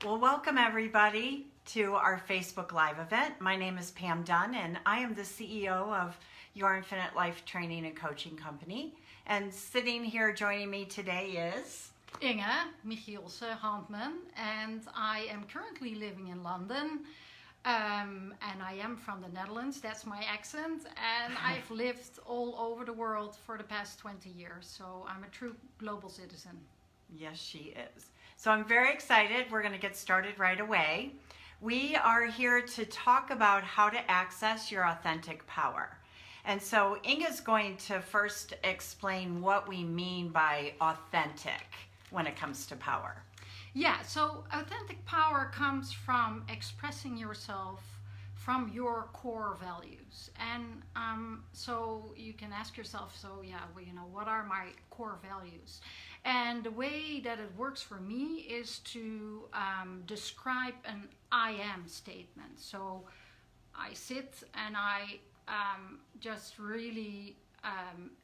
Well, welcome everybody to our Facebook Live event. My name is Pam Dunn and I am the CEO of Your Infinite Life Training and Coaching Company. And sitting here joining me today is Inge Michielse Handman, and I am currently living in London, and I am from the Netherlands. That's my accent, and I've lived all over the world for the past 20 years, so I'm a true global citizen. Yes, she is. So I'm very excited. We're going to get started right away. We are here to talk about how to access your authentic power. And so Inge is going to first explain what we mean by authentic when it comes to power. Yeah, so authentic power comes from expressing yourself from your core values. And so you can ask yourself, what are my core values? And the way that it works for me is to describe an I am statement. So I sit and I just really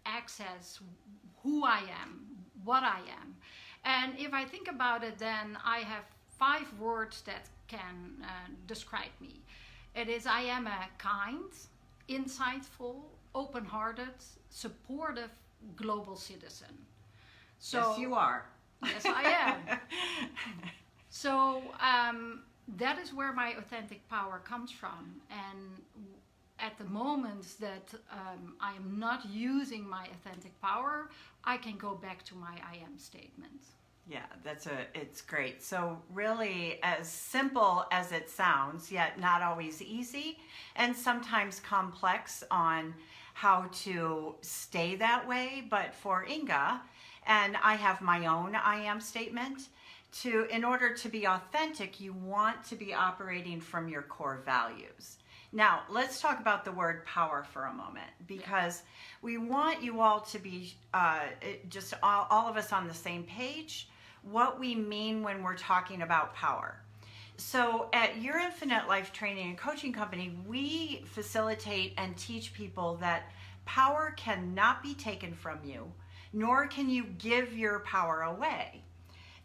access who I am, what I am. And if I think about it, then I have 5 words that can describe me. It is I am a kind, insightful, open-hearted, supportive global citizen. So, yes, you are. Yes, I am. So that is where my authentic power comes from. And at the moment that I am not using my authentic power, I can go back to my I am statement. Yeah, it's great. So really, as simple as it sounds, yet not always easy, and sometimes complex on how to stay that way. But for Inge, and I have my own I am statement, in order to be authentic, you want to be operating from your core values. Now, let's talk about the word power for a moment, because we want you all to be just all of us on the same page, what we mean when we're talking about power. So at Your Infinite Life Training and Coaching Company, we facilitate and teach people that power cannot be taken from you, nor can you give your power away.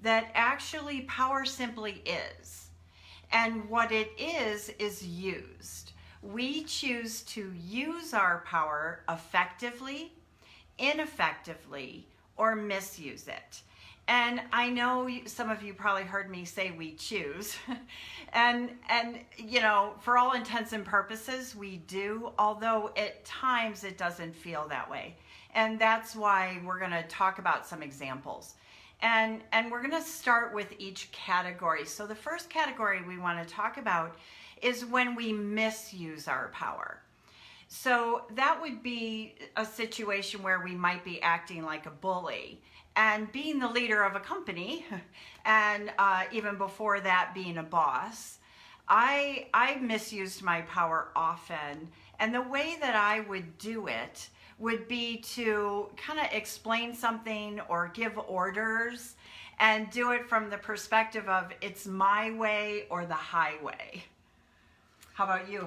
That actually power simply is. And what it is used. We choose to use our power effectively, ineffectively, or misuse it. And I know some of you probably heard me say we choose. and for all intents and purposes, we do, although at times it doesn't feel that way. And that's why we're going to talk about some examples. And we're going to start with each category. So the first category we want to talk about is when we misuse our power. So that would be a situation where we might be acting like a bully and being the leader of a company, and even before that being a boss. I misused my power often, and the way that I would do it would be to kind of explain something or give orders and do it from the perspective of it's my way or the highway. How about you?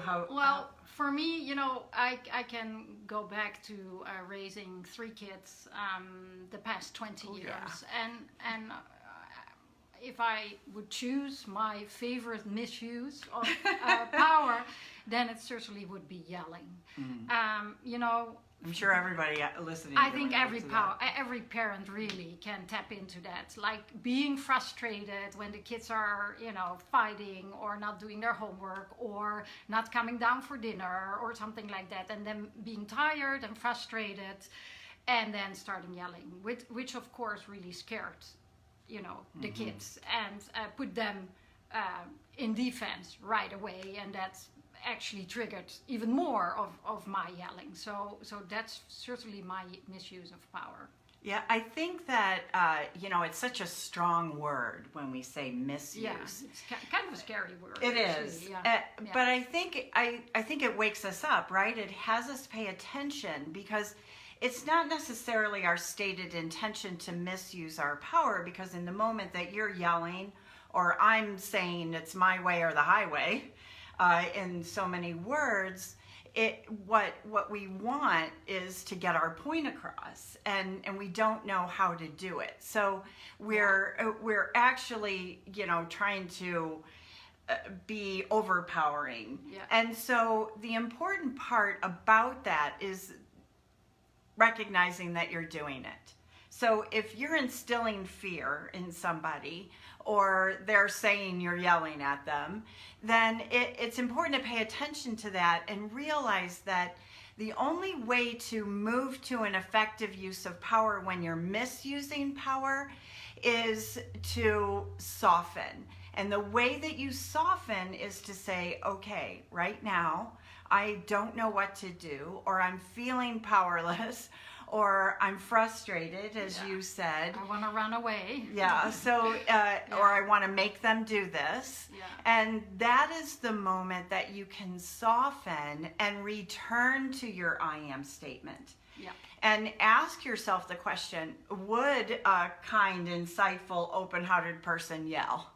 For me, I can go back to raising 3 kids the past 20 years. Yeah. And if I would choose my favorite misuse of power, then it certainly would be yelling. I'm sure everybody listening. I think every parent really can tap into that. Like being frustrated when the kids are, fighting or not doing their homework or not coming down for dinner or something like that, and then being tired and frustrated, and then starting yelling, which of course really scared, the kids, and put them in defense right away, and that's actually triggered even more of my yelling. So that's certainly my misuse of power. Yeah, I think that, it's such a strong word when we say misuse. Yeah, it's kind of a scary word. It is. Yeah. But I think it wakes us up, right? It has us pay attention, because it's not necessarily our stated intention to misuse our power, because in the moment that you're yelling, or I'm saying it's my way or the highway, in so many words, what we want is to get our point across, and we don't know how to do it. So we're actually, trying to be overpowering. Yeah. And so the important part about that is recognizing that you're doing it. So if you're instilling fear in somebody, or they're saying you're yelling at them, then it's important to pay attention to that and realize that the only way to move to an effective use of power when you're misusing power is to soften. And the way that you soften is to say, okay, right now, I don't know what to do, or I'm feeling powerless, or I'm frustrated, as you said. I want to run away. Yeah, so, or I want to make them do this. Yeah. And that is the moment that you can soften and return to your I am statement. Yeah. And ask yourself the question, would a kind, insightful, open-hearted person yell?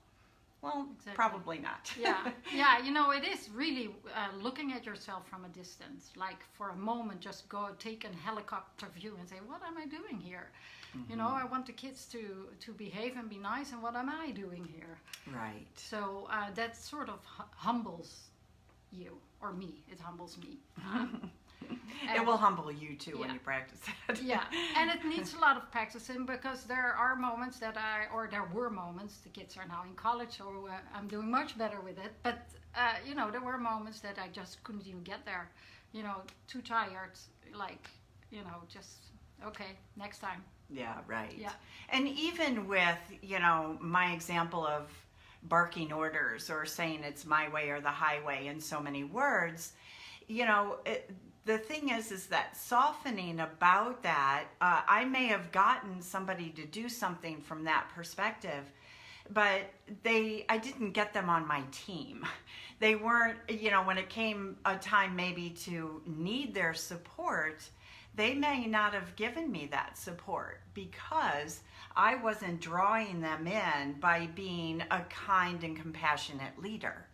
Well, Exactly. probably not. Yeah, it is really looking at yourself from a distance. Like for a moment, just go take a helicopter view and say, what am I doing here? Mm-hmm. I want the kids to behave and be nice, and what am I doing here? Right. So that sort of humbles you, or me. It humbles me. It will humble you too when Yeah. you practice that. Yeah, and it needs a lot of practicing, because there are moments there were moments, the kids are now in college, so I'm doing much better with it, but there were moments that I just couldn't even get there, too tired, just, okay, next time. Yeah, right. Yeah. And even with, my example of barking orders or saying it's my way or the highway in so many words, the thing is that softening about that, I may have gotten somebody to do something from that perspective, but I didn't get them on my team. They weren't, when it came a time maybe to need their support, they may not have given me that support because I wasn't drawing them in by being a kind and compassionate leader.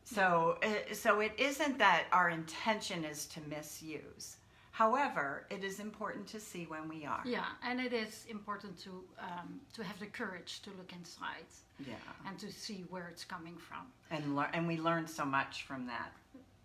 So it isn't that our intention is to misuse. However, it is important to see when we are. Yeah, and it is important to have the courage to look inside. Yeah. And to see where it's coming from. And we learn so much from that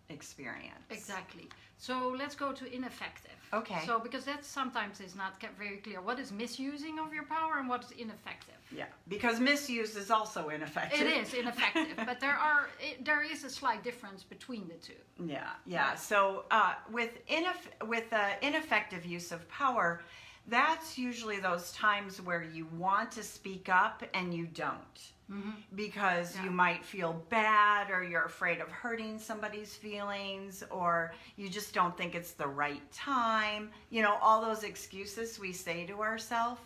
experience. Exactly. So let's go to ineffective. Okay. So because that sometimes is not very clear. What is misusing of your power and what is ineffective? Yeah, because misuse is also ineffective. It is ineffective, but there is a slight difference between the two. Yeah. Right. So with ineffective use of power, that's usually those times where you want to speak up and you don't. Mm-hmm. Because you might feel bad, or you're afraid of hurting somebody's feelings, or you just don't think it's the right time. All those excuses we say to ourselves.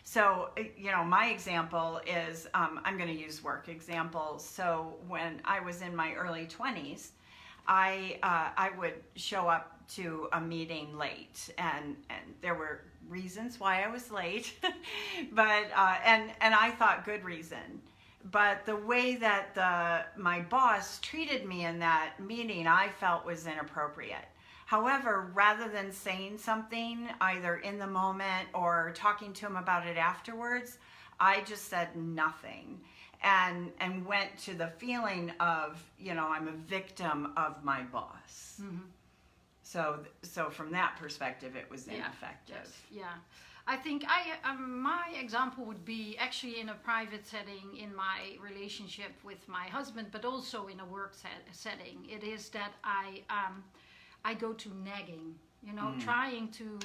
So, my example is, I'm going to use work examples. So when I was in my early 20s, I would show up to a meeting late, and there were reasons why I was late, but and I thought good reason. But the way that my boss treated me in that meeting, I felt was inappropriate. However, rather than saying something either in the moment or talking to him about it afterwards, I just said nothing and went to the feeling of, I'm a victim of my boss. Mm-hmm. So from that perspective, it was ineffective. Yes. Yeah. I think my example would be actually in a private setting in my relationship with my husband, but also in a work setting. It is that I go to nagging, trying to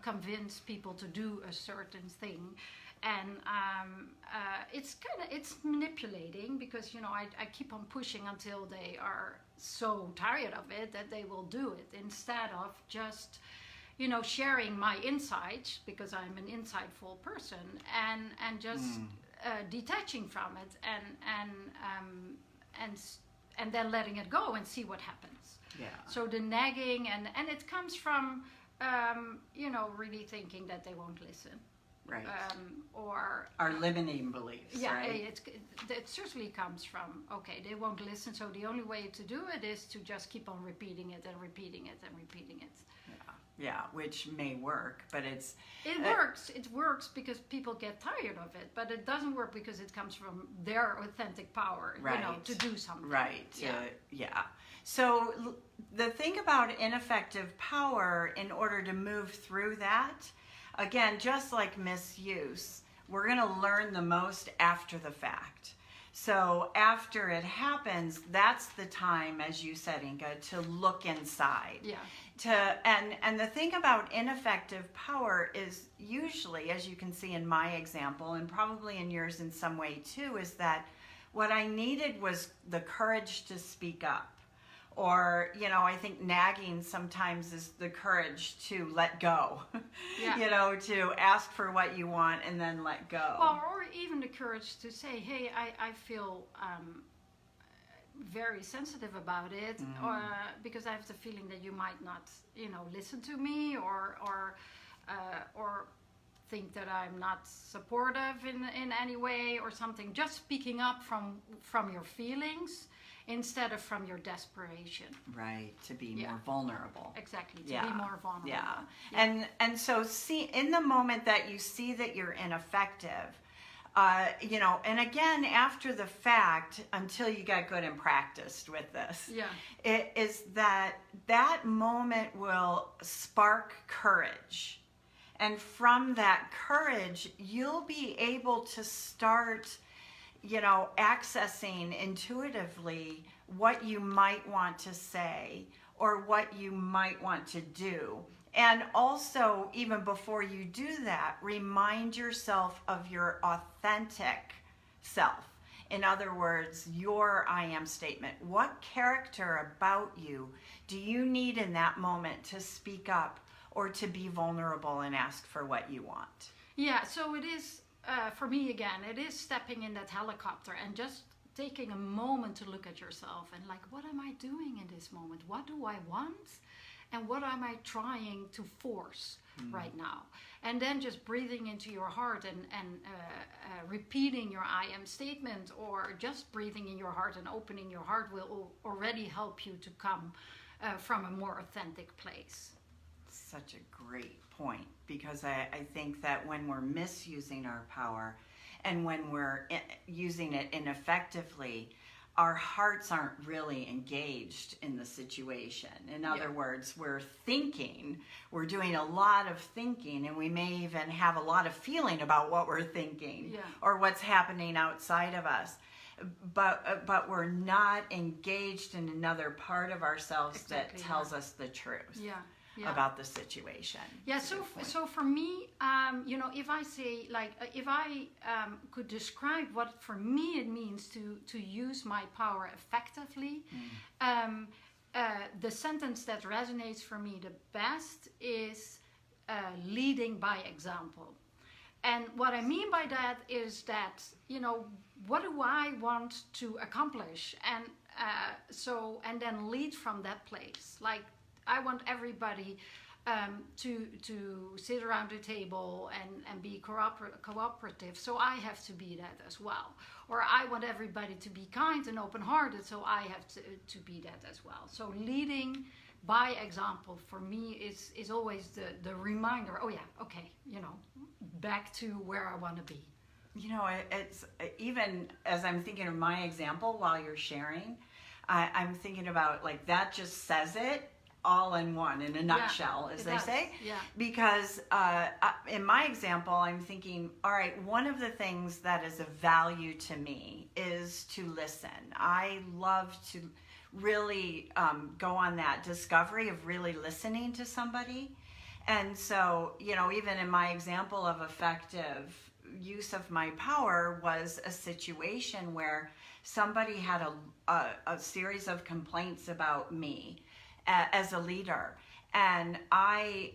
convince people to do a certain thing, and it's manipulating because I keep on pushing until they are so tired of it that they will do it instead of just sharing my insights, because I'm an insightful person, and just detaching from it and then letting it go and see what happens. Yeah. So the nagging and it comes from really thinking that they won't listen. Right. Or our limiting beliefs. yeah, Right. it certainly comes from, okay, they won't listen, so the only way to do it is to just keep on repeating it and repeating it and repeating it. Yeah, which may work, but it works. It works because people get tired of it, but it doesn't work because it comes from their authentic power, right. to do something. Right. Yeah. So the thing about ineffective power, in order to move through that, again, just like misuse, we're going to learn the most after the fact. So after it happens, that's the time, as you said, Inga, to look inside. Yeah. And the thing about ineffective power is usually, as you can see in my example, and probably in yours in some way too, is that what I needed was the courage to speak up. Or, I think nagging sometimes is the courage to let go. Yeah. To ask for what you want and then let go. Well, or even the courage to say, hey, I feel very sensitive about it, because I have the feeling that you might not, listen to me, or think that I'm not supportive in any way or something. Just speaking up from your feelings instead of from your desperation. Right, to be more vulnerable. Exactly, to be more vulnerable. Yeah. And so see, in the moment that you see that you're ineffective, and again, after the fact, until you got good and practiced with this, it is that moment will spark courage. And from that courage, you'll be able to start accessing intuitively what you might want to say or what you might want to do. And also, even before you do that, remind yourself of your authentic self. In other words, your I am statement. What character about you do you need in that moment to speak up or to be vulnerable and ask for what you want? Yeah, so it is, for me again, it is stepping in that helicopter and just taking a moment to look at yourself and what am I doing in this moment? What do I want? And what am I trying to force right now? And then just breathing into your heart and repeating your I am statement, or just breathing in your heart and opening your heart will already help you to come from a more authentic place. Such a great point, because I think that when we're misusing our power and when we're using it ineffectively, our hearts aren't really engaged in the situation. In other words, we're doing a lot of thinking, and we may even have a lot of feeling about what we're thinking or what's happening outside of us. But we're not engaged in another part of ourselves that tells us the truth. About the situation. Yeah, so for me, if I say, if I could describe what for me it means to use my power effectively, the sentence that resonates for me the best is leading by example. And what I mean by that is that, what do I want to accomplish? And and then lead from that place. I want everybody to sit around the table and be cooperative, so I have to be that as well. Or I want everybody to be kind and open-hearted, so I have to be that as well. So leading by example for me is always the reminder, back to where I want to be. It's even as I'm thinking of my example while you're sharing, I'm thinking about that just says it all in one, in a nutshell, as they say. Yeah. Because in my example, I'm thinking, all right, one of the things that is of value to me is to listen. I love to really go on that discovery of really listening to somebody. And so, even in my example of effective use of my power was a situation where somebody had a series of complaints about me as a leader. And I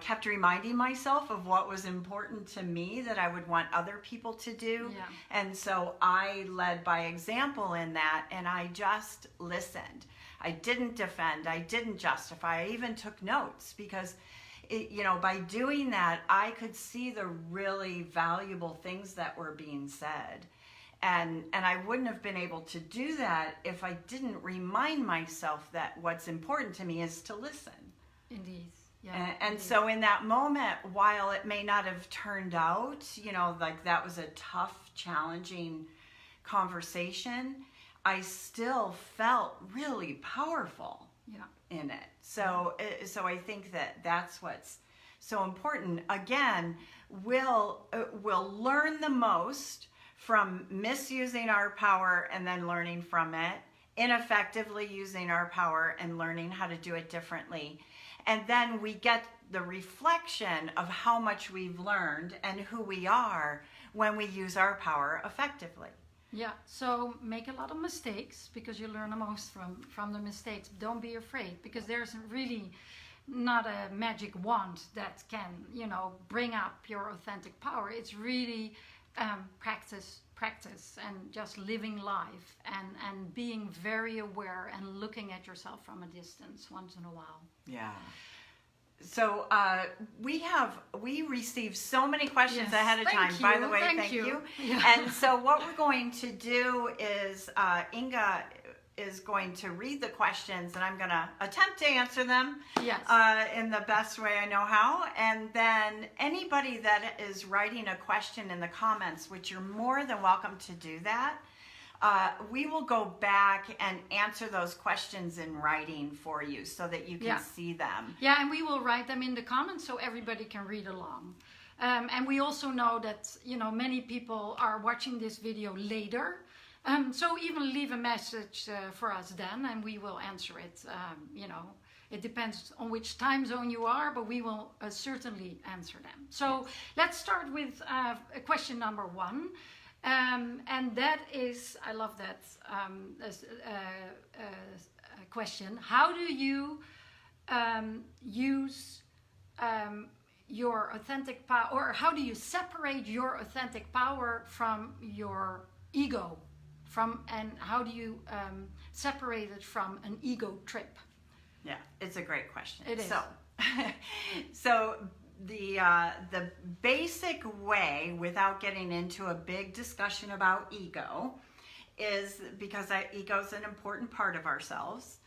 kept reminding myself of what was important to me that I would want other people to do. Yeah. And so I led by example in that, and I just listened. I didn't defend, I didn't justify, I even took notes, because by doing that, I could see the really valuable things that were being said. And I wouldn't have been able to do that if I didn't remind myself that what's important to me is to listen. Indeed. Yeah. And indeed. so in that moment, while it may not have turned out, like that was a tough, challenging conversation, I still felt really powerful in it. So I think that's what's so important. Again, we'll learn the most from misusing our power and then learning from it, ineffectively using our power and learning how to do it differently. And then we get the reflection of how much we've learned and who we are when we use our power effectively. Yeah, so make a lot of mistakes because you learn the most from the mistakes. Don't be afraid because there's really not a magic wand that can, bring up your authentic power. It's really practice and just living life and being very aware and looking at yourself from a distance once in a while. Yeah. So we received so many questions ahead of time. By the way, thank you. Yeah. And so what we're going to do is Inga is going to read the questions, and I'm going to attempt to answer them in the best way I know how. And then anybody that is writing a question in the comments, which you're more than welcome to do that, we will go back and answer those questions in writing for you so that you can see them. Yeah, and we will write them in the comments so everybody can read along. And we also know that, many people are watching this video later. So even leave a message for us then, and we will answer it. It depends on which time zone you are, but we will certainly answer them. So let's start with question number 1. And that is, I love that question. How do you use your authentic power, or how do you separate your authentic power from your ego? And how do you separate it from an ego trip? Yeah, it's a great question. It is. So the basic way, without getting into a big discussion about ego, is because ego is an important part of ourselves,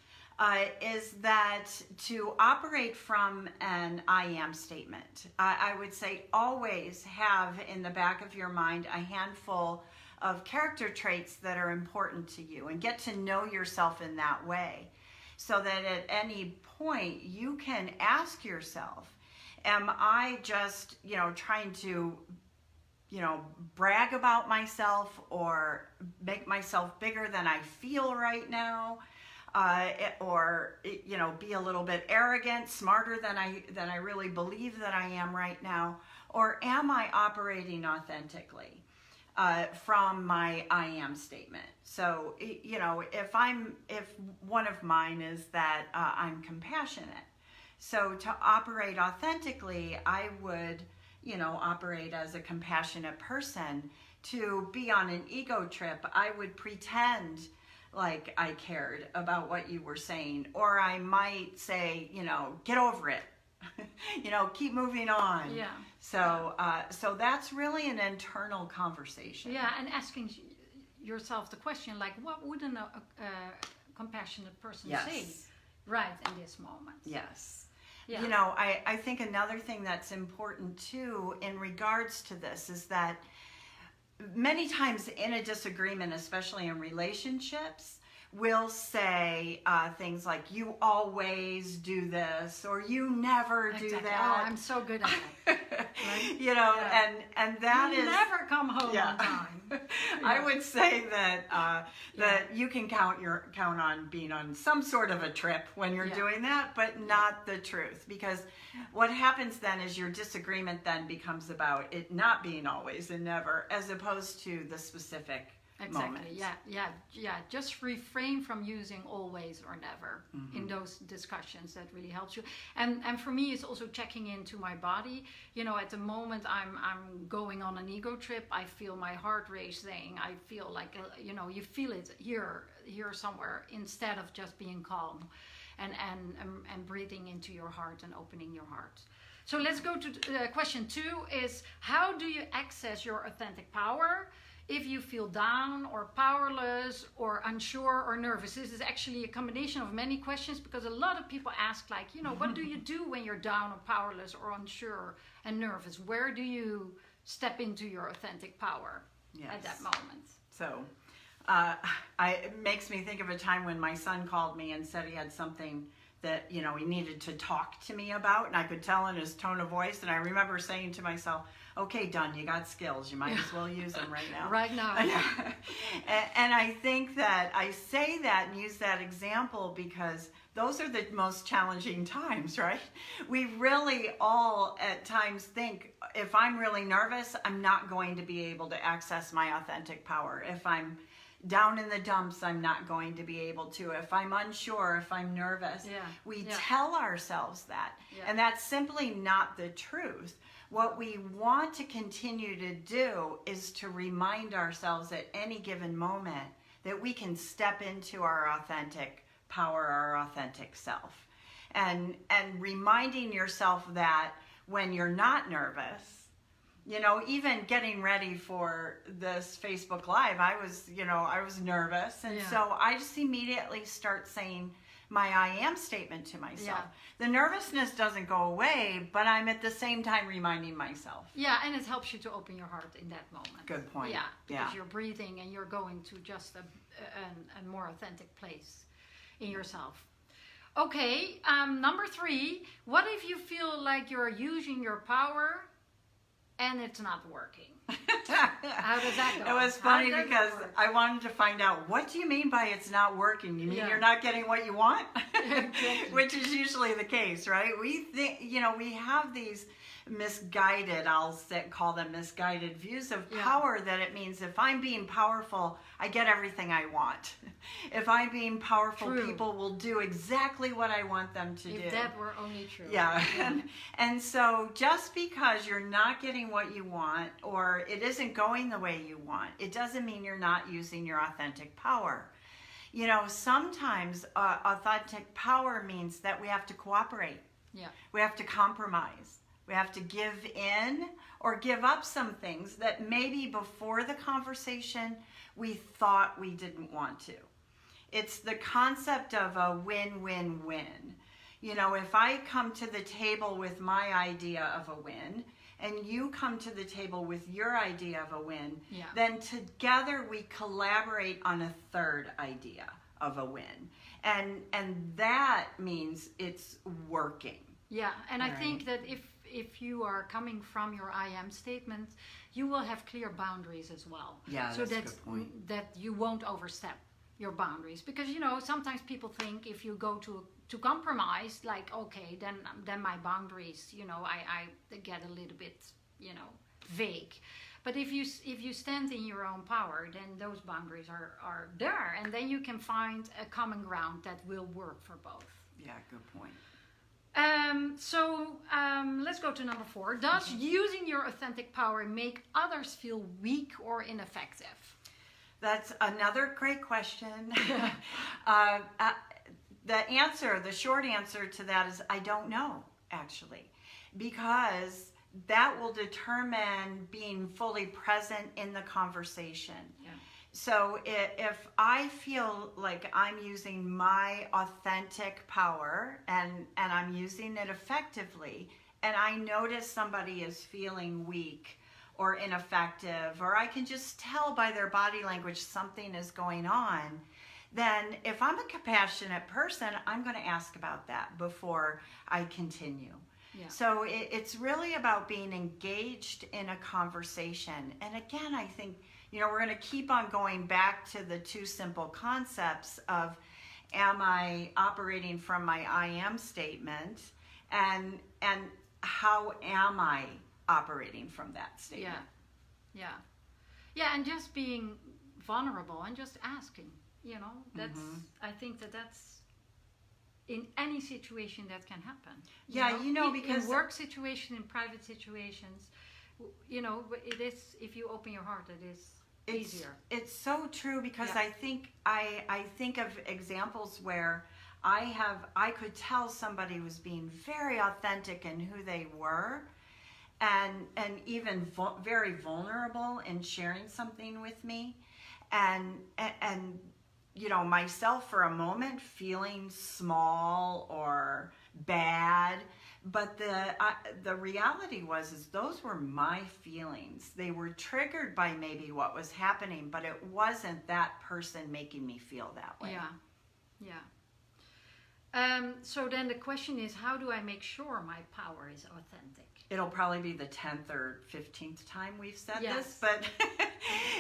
is that to operate from an I am statement. I would say always have in the back of your mind a handful of character traits that are important to you, and get to know yourself in that way, so that at any point you can ask yourself, am I just, trying to, brag about myself or make myself bigger than I feel right now? Or be a little bit arrogant, smarter than I really believe that I am right now? Or am I operating authentically from my I am statement? So, if one of mine is that I'm compassionate. So to operate authentically, I would, operate as a compassionate person. To be on an ego trip, I would pretend like I cared about what you were saying. Or I might say, get over it. Keep moving on. Yeah. So that's really an internal conversation. Yeah, and asking yourself the question, like, what would a compassionate person say right in this moment? Yes. Yeah. I think another thing that's important too in regards to this is that many times in a disagreement, especially in relationships, we'll say things like, you always do this, or you never do that. Oh, I'm so good at it. Right? And that you is never come home on time. I would say that you can count on being on some sort of a trip when you're doing that, but not the truth. Because what happens then is your disagreement then becomes about it not being always and never, as opposed to the specific moment. Yeah. Just refrain from using always or never in those discussions. That really helps you. And for me, it's also checking into my body. At the moment I'm going on an ego trip, I feel my heart racing. I feel like you feel it here somewhere, instead of just being calm and breathing into your heart and opening your heart. So let's go to question 2 is, how do you access your authentic power if you feel down or powerless or unsure or nervous? This is actually a combination of many questions, because a lot of people ask, like, what do you do when you're down or powerless or unsure and nervous? Where do you step into your authentic power at that moment? So it makes me think of a time when my son called me and said he had something that, he needed to talk to me about, and I could tell in his tone of voice, and I remember saying to myself, okay, Dunn, you got skills. You might as well use them right now. Right now. And I think that I say that and use that example because those are the most challenging times, right? We really all at times think, if I'm really nervous, I'm not going to be able to access my authentic power. If I'm down in the dumps, I'm not going to be able to. If I'm unsure, if I'm nervous, we tell ourselves that. And that's simply not the truth. What we want to continue to do is to remind ourselves at any given moment that we can step into our authentic power, our authentic self. And reminding yourself that when you're not nervous, even getting ready for this Facebook Live, I was nervous. And so I just immediately start saying my I am statement to myself. The nervousness doesn't go away, but I'm at the same time reminding myself. Yeah, and it helps you to open your heart in that moment. Good point. Yeah, because you're breathing and you're going to just a more authentic place in yourself. Okay, number 3, what if you feel like you're using your power and it's not working? How does that go? It was funny because I wanted to find out, what do you mean by it's not working? You mean you're not getting what you want? Which is usually the case, right? We think, we have these misguided, I'll call them misguided views of power, that it means if I'm being powerful, I get everything I want. If I'm being powerful, people will do exactly what I want them to do. If that were only true. Yeah. And so just because you're not getting what you want, or it isn't going the way you want, it doesn't mean you're not using your authentic power. Sometimes authentic power means that we have to cooperate. Yeah. We have to compromise. We have to give in or give up some things that maybe before the conversation we thought we didn't want to. It's the concept of a win-win-win. If I come to the table with my idea of a win, and you come to the table with your idea of a win, then together we collaborate on a third idea of a win. And that means it's working. Yeah, and I think that if you are coming from your I am statement, you will have clear boundaries as well. Yeah, that's a good point. That you won't overstep your boundaries, because sometimes people think if you go to compromise, like, okay, then my boundaries, I get a little bit vague. But if you stand in your own power, then those boundaries are there, and then you can find a common ground that will work for both. Yeah, good point. So let's go to number 4. Does using your authentic power make others feel weak or ineffective? That's another great question. The short answer to that is I don't know, actually, because that will determine being fully present in the conversation. Yeah. So if I feel like I'm using my authentic power and I'm using it effectively, and I notice somebody is feeling weak or ineffective, or I can just tell by their body language something is going on, then if I'm a compassionate person, I'm going to ask about that before I continue. Yeah. So it's really about being engaged in a conversation. And again, I think, we're going to keep on going back to the 2 simple concepts of, am I operating from my I am statement, and how am I operating from that statement? Yeah, and just being vulnerable and just asking, that's, I think that's in any situation that can happen. Because in work situation, in private situations, it is, if you open your heart, it is easier. It's so true, because I think of examples where I could tell somebody was being very authentic in who they were, and even very vulnerable in sharing something with me, and myself for a moment feeling small or bad. But the reality is those were my feelings. They were triggered by maybe what was happening, but it wasn't that person making me feel that way. Yeah. So then the question is, how do I make sure my power is authentic? It'll probably be the 10th or 15th time we've said Yes. this, but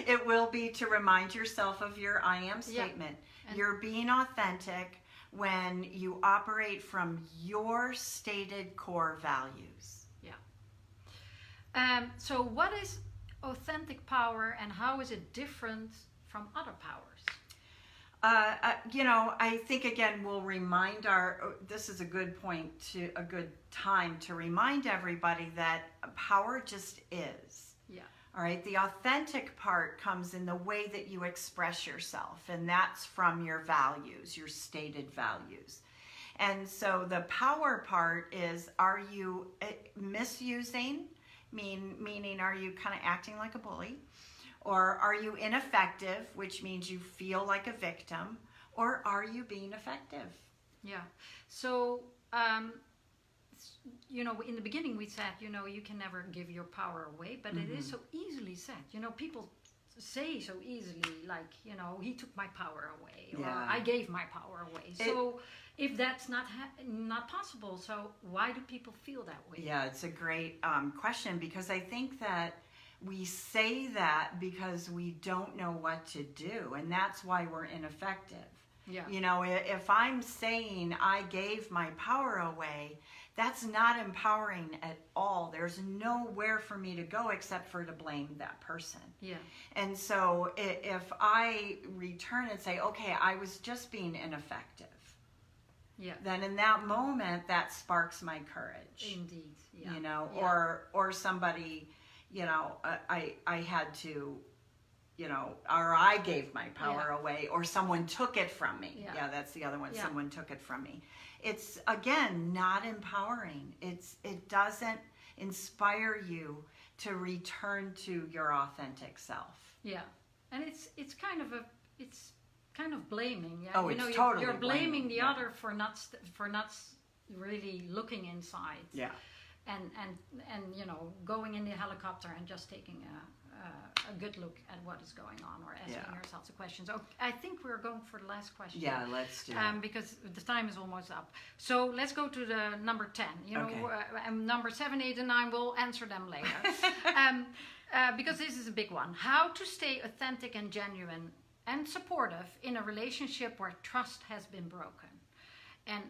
it will be to remind yourself of your I am statement. And you're being authentic when you operate from your stated core values. Yeah. So what is authentic power, and how is it different from other powers? I think again we'll remind this is a good time to remind everybody that power just is. Yeah. All right. The authentic part comes in the way that you express yourself, and that's from your values, your stated values. And so the power part is, are you misusing? Meaning, are you kind of acting like a bully? Or are you ineffective, which means you feel like a victim? Or are you being effective? Yeah. So, in the beginning we said, you can never give your power away, but it is so easily said. People say so easily, like, he took my power away, or I gave my power away. So if that's not possible, so why do people feel that way? Yeah, it's a great question, because I think that we say that because we don't know what to do, and that's why we're ineffective. Yeah. If I'm saying I gave my power away, that's not empowering at all. There's nowhere for me to go except for to blame that person. Yeah. And so if I return and say, okay, I was just being ineffective, then in that moment, that sparks my courage. Indeed. Yeah. Or somebody, I had to, or I gave my power away, or someone took it from me. Yeah, that's the other one. Yeah. Someone took it from me. It's, again, not empowering. It doesn't inspire you to return to your authentic self. Yeah, and it's kind of blaming. Yeah? Oh, it's totally you're blaming the yeah. other for not really looking inside. Yeah. And going in the helicopter and just taking a good look at what is going on, or asking yourself the questions. Oh, I think we're going for the last question. Yeah, let's do it. Because the time is almost up. So let's go to the number 10. Okay. And number 7, 8, and 9, we'll answer them later. Because this is a big one. How to stay authentic and genuine and supportive in a relationship where trust has been broken. And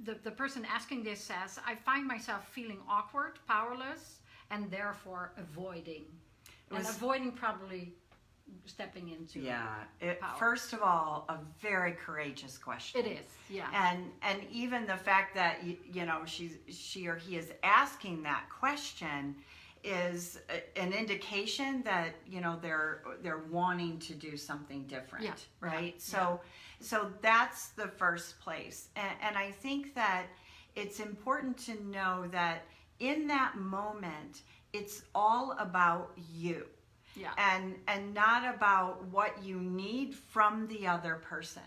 the person asking this says, I find myself feeling awkward, powerless, and therefore avoiding. Avoiding probably stepping into power. First of all, a very courageous question. It is, yeah. And even the fact that she or he is asking that question is an indication that they're wanting to do something different, right? So that's the first place, and I think that it's important to know that in that moment it's all about you, and not about what you need from the other person.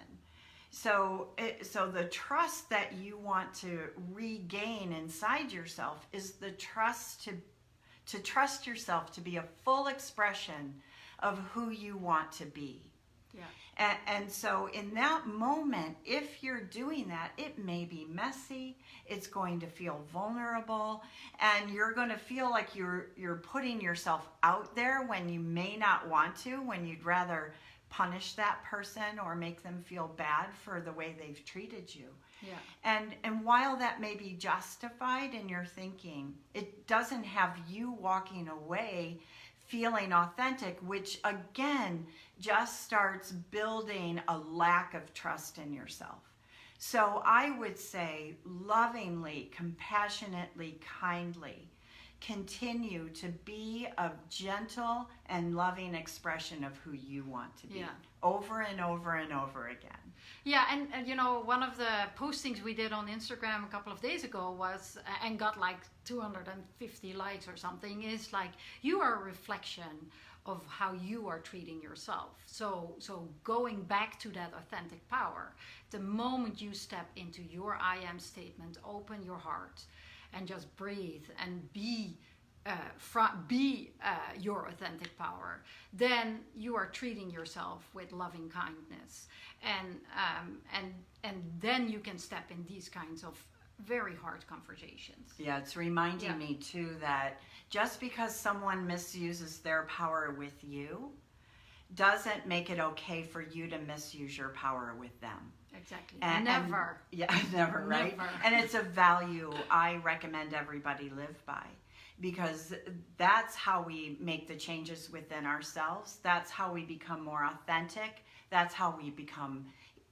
So the trust that you want to regain inside yourself is the trust to trust yourself to be a full expression of who you want to be. Yeah. And so in that moment, if you're doing that, it may be messy, it's going to feel vulnerable, and you're going to feel like you're putting yourself out there when you may not want to, when you'd rather punish that person or make them feel bad for the way they've treated you. Yeah. And while that may be justified in your thinking, it doesn't have you walking away feeling authentic, which again just starts building a lack of trust in yourself. So I would say lovingly, compassionately, kindly, continue to be a gentle and loving expression of who you want to be, over and over and over again. Yeah, and you know, one of the postings we did on Instagram a couple of days ago was, and got like 250 likes or something, is like, you are a reflection of how you are treating yourself. So going back to that authentic power, the moment you step into your I am statement, open your heart and just breathe and be your authentic power, then you are treating yourself with loving kindness, and then you can step in these kinds of very hard conversations. Yeah, it's reminding me too that just because someone misuses their power with you doesn't make it okay for you to misuse your power with them. Exactly. Never, right? Never. And it's a value I recommend everybody live by, because that's how we make the changes within ourselves. That's how we become more authentic. That's how we become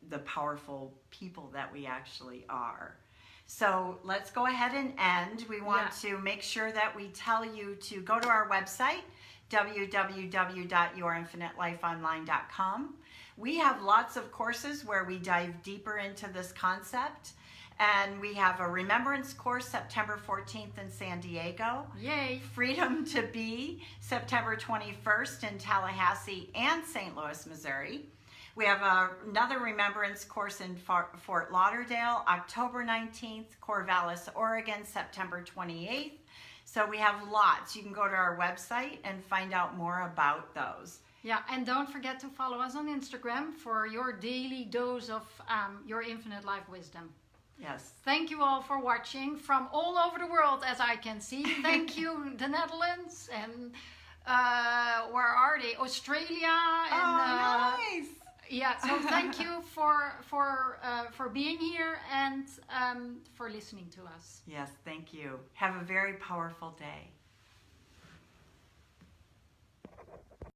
the powerful people that we actually are. So let's go ahead and end. We want to make sure that we tell you to go to our website, www.yourinfinitelifeonline.com. We have lots of courses where we dive deeper into this concept. And we have a remembrance course September 14th in San Diego. Yay! Freedom to Be September 21st in Tallahassee and St. Louis, Missouri. We have another remembrance course in Fort Lauderdale, October 19th, Corvallis, Oregon, September 28th. So we have lots. You can go to our website and find out more about those. Yeah, and don't forget to follow us on Instagram for your daily dose of your infinite life wisdom. Yes. Thank you all for watching from all over the world, as I can see. Thank you, the Netherlands, and where are they? Australia. And, nice. Yeah, so thank you for being here and for listening to us. Yes, thank you. Have a very powerful day.